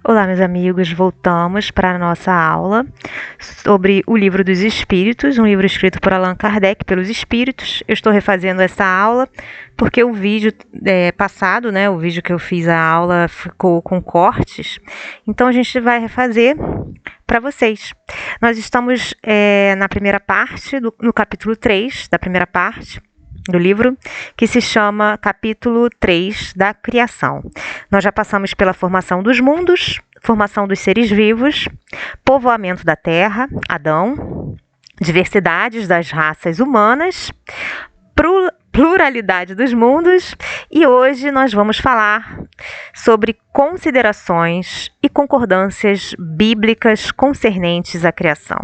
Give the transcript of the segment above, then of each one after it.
Olá, meus amigos, voltamos para a nossa aula sobre o Livro dos Espíritos, um livro escrito por Allan Kardec pelos Espíritos. Eu estou refazendo essa aula porque o vídeo passado, o vídeo que eu fiz a aula ficou com cortes, então a gente vai refazer para vocês. Nós estamos na primeira parte, no capítulo 3 da primeira parte do livro, que se chama capítulo 3 da criação. Nós já passamos pela formação dos mundos, formação dos seres vivos, povoamento da terra, Adão, diversidades das raças humanas, pluralidade dos mundos, e hoje nós vamos falar sobre considerações e concordâncias bíblicas concernentes à criação.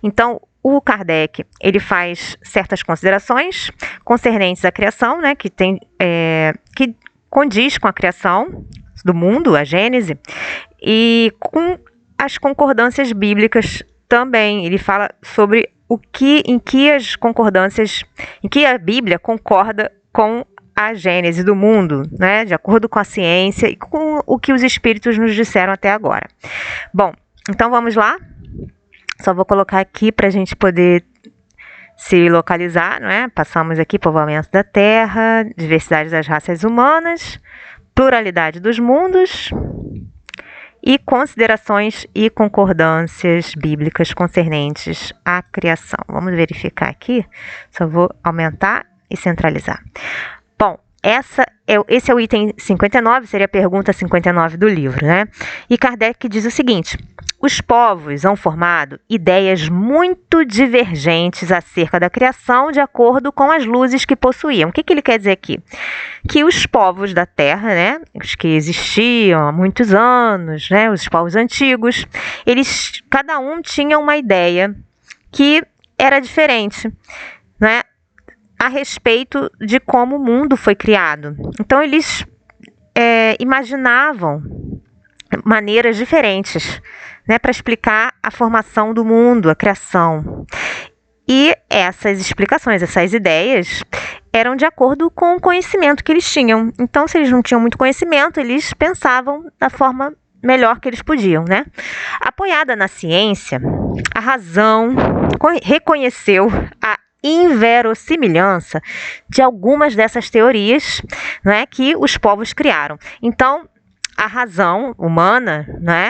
Então, o Kardec, ele faz certas considerações concernentes à criação, que condiz com a criação do mundo, a Gênese, e com as concordâncias bíblicas também. Ele fala sobre em que a Bíblia concorda com a Gênese do mundo, de acordo com a ciência e com o que os espíritos nos disseram até agora. Bom, então vamos lá. Só vou colocar aqui para a gente poder se localizar, Passamos aqui povoamento da terra, diversidade das raças humanas, pluralidade dos mundos e considerações e concordâncias bíblicas concernentes à criação. Vamos verificar aqui, só vou aumentar e centralizar. Bom, esse é o item 59, seria a pergunta 59 do livro, E Kardec diz o seguinte: os povos hão formado ideias muito divergentes acerca da criação de acordo com as luzes que possuíam. O que ele quer dizer aqui? Que os povos da Terra, os que existiam há muitos anos, os povos antigos, cada um tinha uma ideia que era diferente, a respeito de como o mundo foi criado. Então, eles imaginavam maneiras diferentes, para explicar a formação do mundo, a criação. E essas explicações, essas ideias, eram de acordo com o conhecimento que eles tinham. Então, se eles não tinham muito conhecimento, eles pensavam da forma melhor que eles podiam, Apoiada na ciência, a razão reconheceu a inverossimilhança de algumas dessas teorias, que os povos criaram. Então, a razão humana,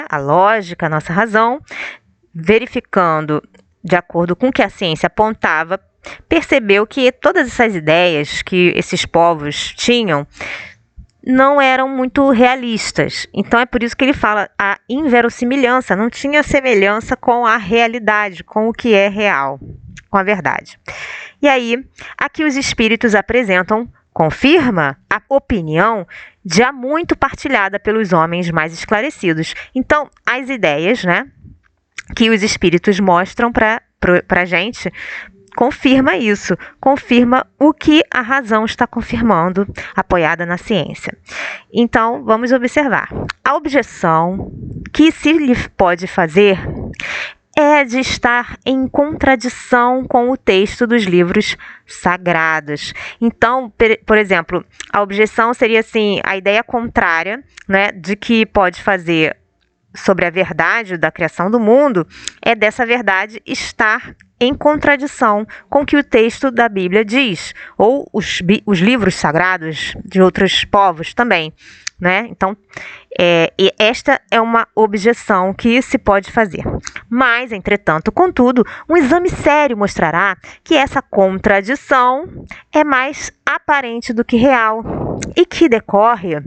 a lógica, a nossa razão, verificando de acordo com o que a ciência apontava, percebeu que todas essas ideias que esses povos tinham não eram muito realistas. Então, é por isso que ele fala a inverossimilhança, não tinha semelhança com a realidade, com o que é real, com a verdade. E aí, aqui os espíritos apresentam, confirma a opinião já muito partilhada pelos homens mais esclarecidos. Então, as ideias, que os espíritos mostram para a gente, confirma isso, confirma o que a razão está confirmando, apoiada na ciência. Então, vamos observar. A objeção que se lhe pode fazer é de estar em contradição com o texto dos livros sagrados. Então, por exemplo, a objeção seria assim, a ideia contrária, de que pode fazer sobre a verdade da criação do mundo, é dessa verdade estar em contradição com o que o texto da Bíblia diz, ou os livros sagrados de outros povos também, Então, e esta é uma objeção que se pode fazer. Mas, entretanto, contudo, um exame sério mostrará que essa contradição é mais aparente do que real e que decorre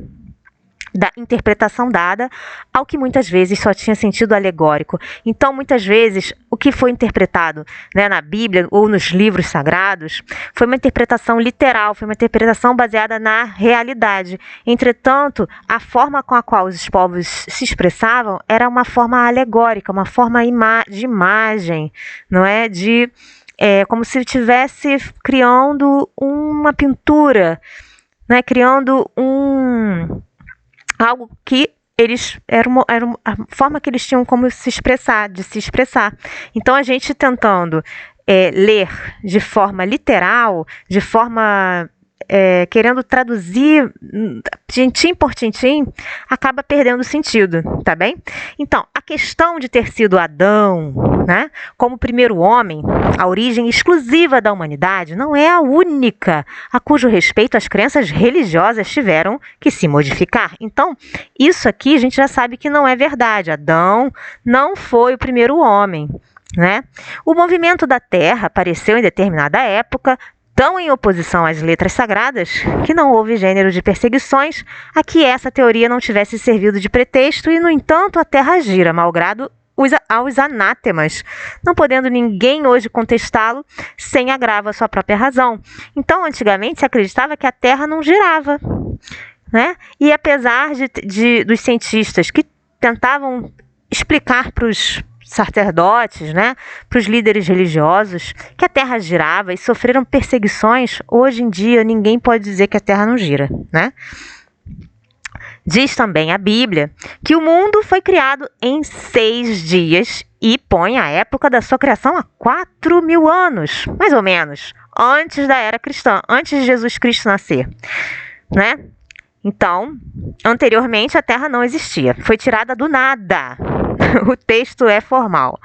da interpretação dada ao que muitas vezes só tinha sentido alegórico. Então, muitas vezes, o que foi interpretado na Bíblia ou nos livros sagrados foi uma interpretação literal, foi uma interpretação baseada na realidade. Entretanto, a forma com a qual os povos se expressavam era uma forma alegórica, uma forma de imagem, como se estivesse criando uma pintura, criando algo que eles era a forma que eles tinham como se expressar. Então, a gente tentando ler de forma literal, de forma querendo traduzir tintim por tintim, acaba perdendo sentido, tá bem? Então, a questão de ter sido Adão, né, como primeiro homem, a origem exclusiva da humanidade, não é a única a cujo respeito as crenças religiosas tiveram que se modificar. Então, isso aqui a gente já sabe que não é verdade. Adão não foi o primeiro homem, né? O movimento da Terra apareceu em determinada época, tão em oposição às letras sagradas, que não houve gênero de perseguições a que essa teoria não tivesse servido de pretexto e, no entanto, a Terra gira, malgrado aos anátemas, não podendo ninguém hoje contestá-lo sem agravo à sua própria razão. Então, antigamente, se acreditava que a Terra não girava, né? E apesar dos cientistas que tentavam explicar para os sacerdotes, né, para os líderes religiosos, que a Terra girava e sofreram perseguições, hoje em dia ninguém pode dizer que a Terra não gira, né? Diz também a Bíblia que o mundo foi criado em 6 dias e põe a época da sua criação a 4.000 anos, mais ou menos, antes da era cristã, antes de Jesus Cristo nascer, né? Então, anteriormente a Terra não existia, foi tirada do nada. O texto é formal.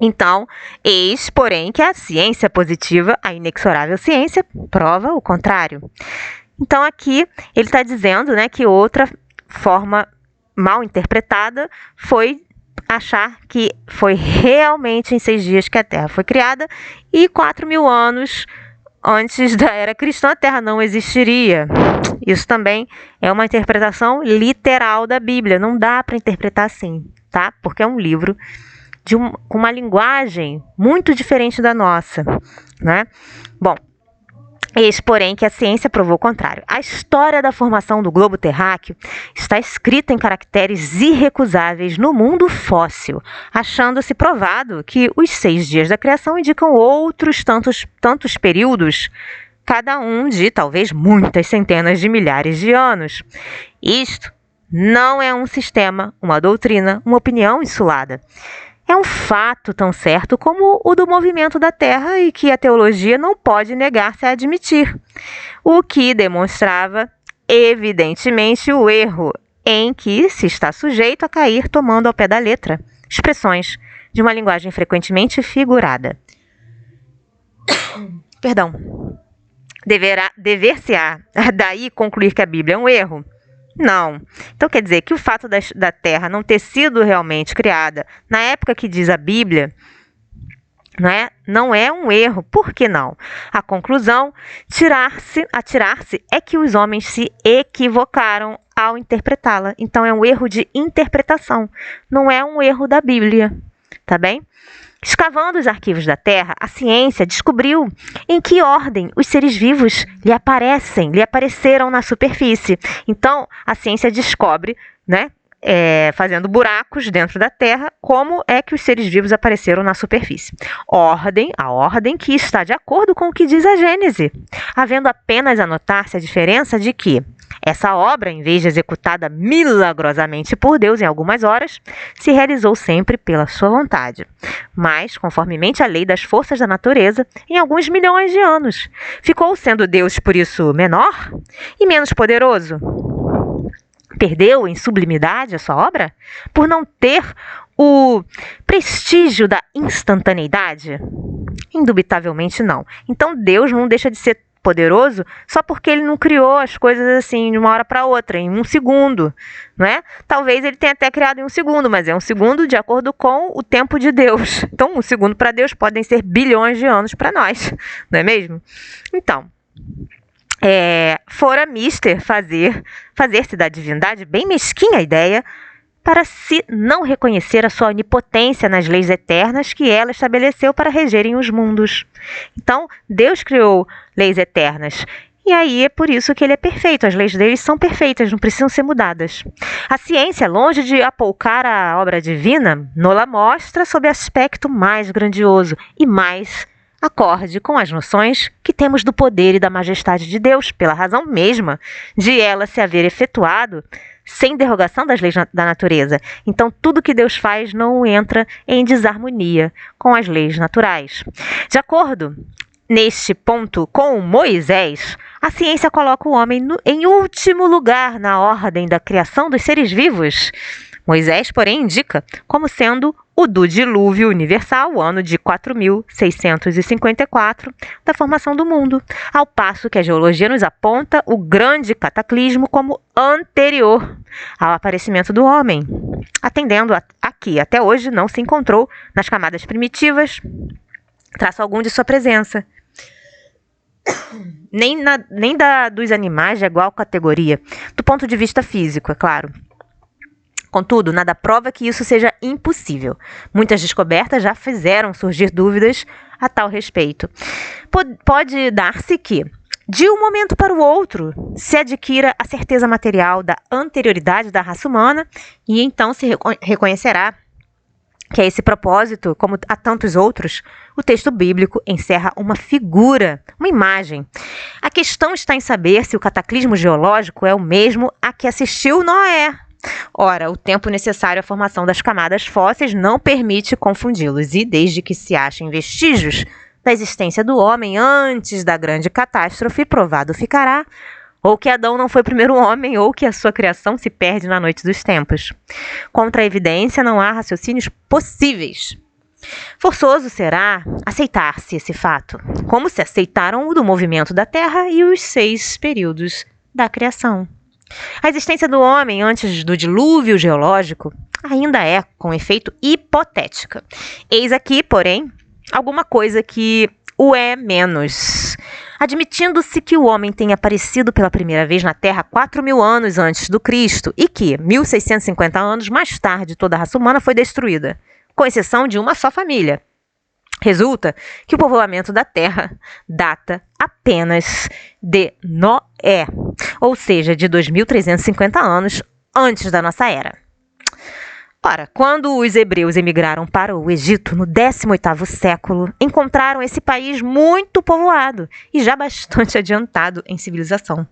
Então, eis, porém, que a ciência positiva, a inexorável ciência, prova o contrário. Então, aqui ele está dizendo, né, que outra forma mal interpretada foi achar que foi realmente em 6 dias que a Terra foi criada e 4.000 anos antes da era cristã a Terra não existiria. Isso também é uma interpretação literal da Bíblia. Não dá para interpretar assim, tá? Porque é um livro com uma linguagem muito diferente da nossa, né? Bom, eis, porém, que a ciência provou o contrário. A história da formação do globo terráqueo está escrita em caracteres irrecusáveis no mundo fóssil, achando-se provado que os 6 dias da criação indicam outros tantos períodos, cada um de talvez muitas centenas de milhares de anos. Isto não é um sistema, uma doutrina, uma opinião insulada. É um fato tão certo como o do movimento da Terra e que a teologia não pode negar-se a admitir, o que demonstrava, evidentemente, o erro em que se está sujeito a cair tomando ao pé da letra expressões de uma linguagem frequentemente figurada. Perdão. Dever-se-á daí concluir que a Bíblia é um erro? Não. Então quer dizer que o fato da Terra não ter sido realmente criada na época que diz a Bíblia, né, não é um erro. Por que não? A conclusão a tirar-se é que os homens se equivocaram ao interpretá-la. Então é um erro de interpretação, não é um erro da Bíblia, tá bem? Escavando os arquivos da Terra, a ciência descobriu em que ordem os seres vivos lhe apareceram na superfície. Então, a ciência descobre, né, fazendo buracos dentro da Terra, como é que os seres vivos apareceram na superfície. A ordem que está de acordo com o que diz a Gênese, havendo apenas a notar-se a diferença de que essa obra, em vez de executada milagrosamente por Deus em algumas horas, se realizou sempre pela sua vontade, mas, conformemente à lei das forças da natureza, em alguns milhões de anos. Ficou sendo Deus, por isso, menor e menos poderoso? Perdeu em sublimidade a sua obra? Por não ter o prestígio da instantaneidade? Indubitavelmente não. Então Deus não deixa de ser poderoso só porque ele não criou as coisas assim de uma hora para outra, em 1 segundo, não é? Talvez ele tenha até criado em 1 segundo, mas é 1 segundo de acordo com o tempo de Deus. Então, 1 segundo para Deus podem ser bilhões de anos para nós, não é mesmo? Então, fora mister fazer-se da divindade bem mesquinha a ideia, para se não reconhecer a sua onipotência nas leis eternas que ela estabeleceu para regerem os mundos. Então, Deus criou leis eternas, e aí é por isso que ele é perfeito. As leis dele são perfeitas, não precisam ser mudadas. A ciência, longe de apoucar a obra divina, nola mostra sob aspecto mais grandioso e mais acorde com as noções que temos do poder e da majestade de Deus, pela razão mesma de ela se haver efetuado sem derrogação das leis da natureza. Então, tudo que Deus faz não entra em desarmonia com as leis naturais. De acordo Neste ponto, com Moisés, a ciência coloca o homem em último lugar na ordem da criação dos seres vivos. Moisés, porém, indica como sendo o do dilúvio universal, o ano de 4.654 da formação do mundo, ao passo que a geologia nos aponta o grande cataclismo como anterior ao aparecimento do homem, atendendo a que até hoje não se encontrou nas camadas primitivas traço algum de sua presença. Nem dos animais de igual categoria, do ponto de vista físico, é claro. Contudo, nada prova que isso seja impossível. Muitas descobertas já fizeram surgir dúvidas a tal respeito. Pode dar-se que, de um momento para o outro, se adquira a certeza material da anterioridade da raça humana e então se reconhecerá que a esse propósito, como a tantos outros, o texto bíblico encerra uma figura, uma imagem. A questão está em saber se o cataclismo geológico é o mesmo a que assistiu Noé. Ora, o tempo necessário à formação das camadas fósseis não permite confundi-los, e desde que se achem vestígios da existência do homem antes da grande catástrofe, provado ficará ou que Adão não foi o primeiro homem, ou que a sua criação se perde na noite dos tempos. Contra a evidência, não há raciocínios possíveis. Forçoso será aceitar-se esse fato, como se aceitaram o do movimento da Terra e os 6 períodos da criação. A existência do homem antes do dilúvio geológico ainda é, com efeito, hipotética. Eis aqui, porém, alguma coisa que o é menos. Admitindo-se que o homem tenha aparecido pela primeira vez na Terra 4.000 anos antes do Cristo e que, 1.650 anos mais tarde, toda a raça humana foi destruída, com exceção de uma só família. Resulta que o povoamento da Terra data apenas de Noé, ou seja, de 2.350 anos antes da nossa era. Ora, quando os hebreus emigraram para o Egito no 18º século, encontraram esse país muito povoado e já bastante adiantado em civilização.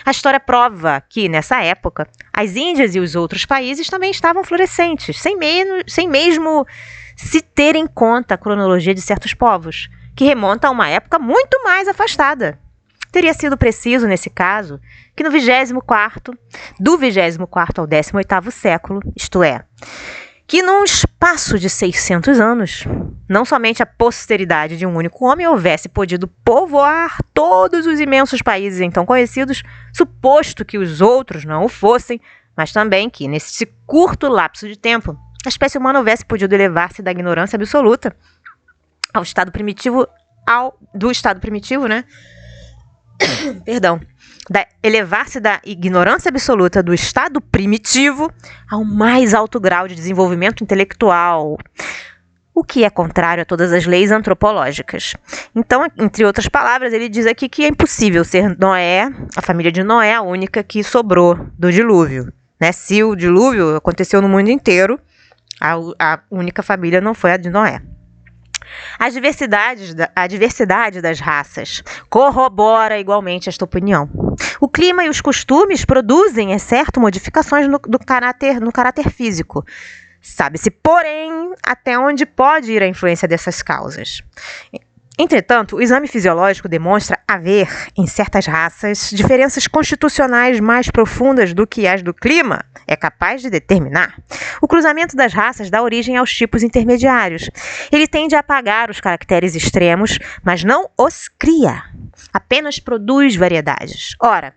A história prova que, nessa época, as Índias e os outros países também estavam florescentes, sem mesmo se ter em conta a cronologia de certos povos, que remonta a uma época muito mais afastada. Teria sido preciso, nesse caso, que do 24º ao 18º século, isto é, que num espaço de 600 anos, não somente a posteridade de um único homem houvesse podido povoar todos os imensos países então conhecidos, suposto que os outros não o fossem, mas também que, nesse curto lapso de tempo, a espécie humana houvesse podido elevar-se da ignorância absoluta ao estado primitivo, elevar-se da ignorância absoluta do estado primitivo ao mais alto grau de desenvolvimento intelectual, o que é contrário a todas as leis antropológicas. Então, entre outras palavras, ele diz aqui que é impossível ser Noé, a família de Noé, a única que sobrou do dilúvio. Né? Se o dilúvio aconteceu no mundo inteiro, a única família não foi a de Noé. A diversidade das raças corrobora igualmente esta opinião. O clima e os costumes produzem, é certo, modificações no caráter físico. Sabe-se, porém, até onde pode ir a influência dessas causas. Entretanto, o exame fisiológico demonstra haver, em certas raças, diferenças constitucionais mais profundas do que as do clima é capaz de determinar. O cruzamento das raças dá origem aos tipos intermediários. Ele tende a apagar os caracteres extremos, mas não os cria. Apenas produz variedades. Ora,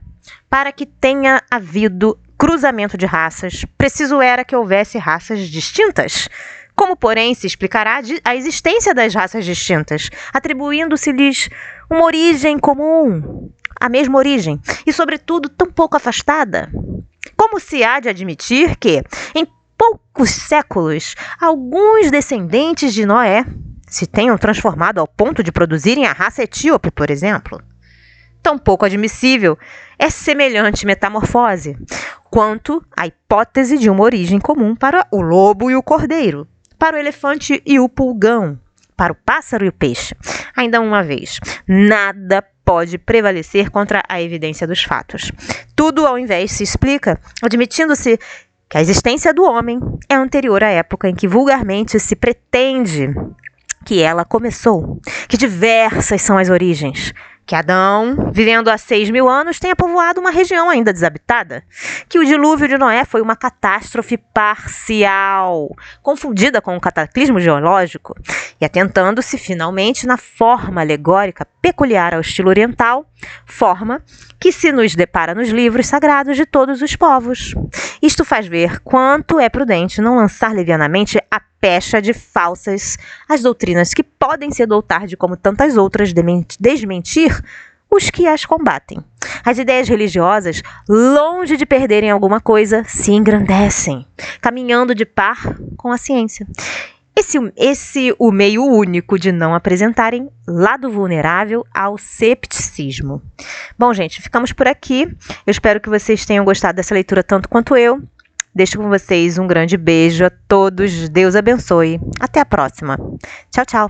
para que tenha havido cruzamento de raças, preciso era que houvesse raças distintas. Como, porém, se explicará a existência das raças distintas, atribuindo-se-lhes uma origem comum, a mesma origem, e, sobretudo, tão pouco afastada? Como se há de admitir que, em poucos séculos, alguns descendentes de Noé se tenham transformado ao ponto de produzirem a raça etíope, por exemplo? Tão pouco admissível é semelhante metamorfose, quanto a hipótese de uma origem comum para o lobo e o cordeiro, para o elefante e o pulgão, para o pássaro e o peixe. Ainda uma vez, nada pode prevalecer contra a evidência dos fatos. Tudo, ao invés, se explica, admitindo-se que a existência do homem é anterior à época em que vulgarmente se pretende que ela começou, que diversas são as origens, que Adão, vivendo há 6.000 anos, tenha povoado uma região ainda desabitada, que o dilúvio de Noé foi uma catástrofe parcial, confundida com um cataclismo geológico, e atentando-se finalmente na forma alegórica peculiar ao estilo oriental, forma que se nos depara nos livros sagrados de todos os povos. Isto faz ver quanto é prudente não lançar levianamente a pecha de falsas as doutrinas que podem se adotar de como tantas outras desmentir os que as combatem. As ideias religiosas, longe de perderem alguma coisa, se engrandecem, caminhando de par com a ciência. Esse o meio único de não apresentarem lado vulnerável ao cepticismo. Bom, gente, ficamos por aqui. Eu espero que vocês tenham gostado dessa leitura tanto quanto eu. Deixo com vocês um grande beijo a todos. Deus abençoe. Até a próxima. Tchau, tchau.